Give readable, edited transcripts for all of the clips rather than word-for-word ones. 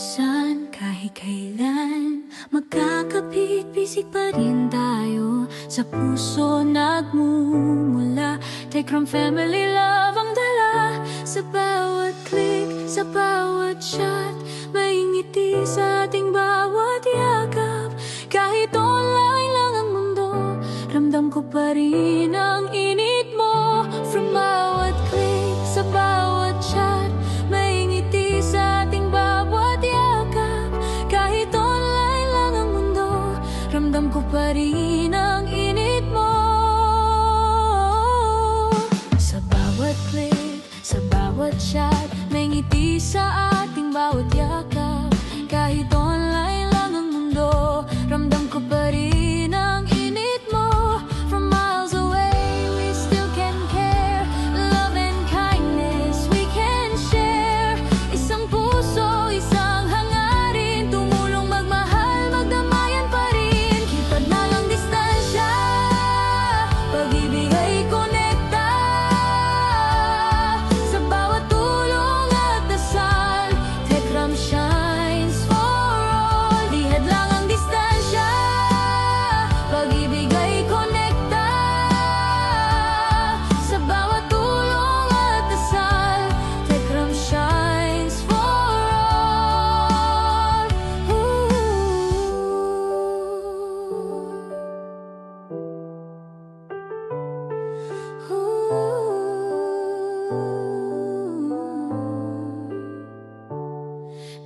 Saan kahit kailan magkakapit-bisig pa rin tayo. Sa puso nagmumula Tekram family love ang dala. Sa bawat click, sa bawat chat, may ngiti sa ating bawat yakap. Kahit online lang ang mundo, ramdam ko pa rin ang init mo. From bawat click, sa bawat chat, may ngiti sa ating bawat yakap. Kahit online lang ang mundo, ramdam ko pa rin ang init mo. Sa bawat click, sa bawat chat, may ngiti sa ating bawat yakap. Kahit online lang ang mundo, ramdam ko pa rin ang init mo. From miles away, we still can care. Love and kindness we can share. Isang puso, isang hangarin, tumulong magmahal, magdamayan pa rin. Kipad na lang distansya, pag-ibig ay konekta. Sa bawat tulong at dasal, Tekram shines for all. Lihad lang ang distansya, pag-ibig ay konekta. Sa bawat tulong at dasal, Tekram shines for all.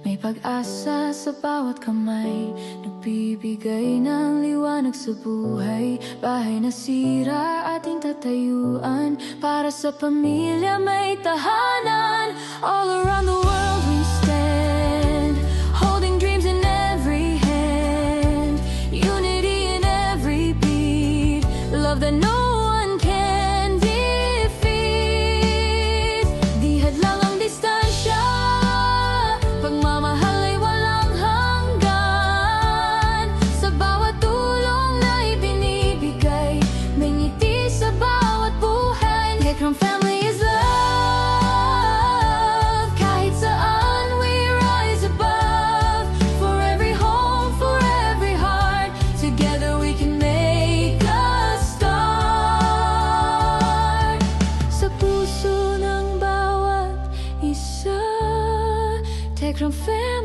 May pag-asa sa bawat kamay, nagbibigay ng liwanag sa buhay. Bahay na sira ating tatayuan, para sa pamilya may tahanan. All around the world we stand, holding dreams in every hand. Unity in every beat, love that no one can defeat. Lihad lang ang distansya, pagmamahal ay walang hanggan. Sa bawat tulong na ibinibigay, may ngiti sa bawat buhay. Tekram family is love. Kahit saan we rise above. For every home, for every heart, together we can make a start. Sa puso ng bawat isa, Tekram family.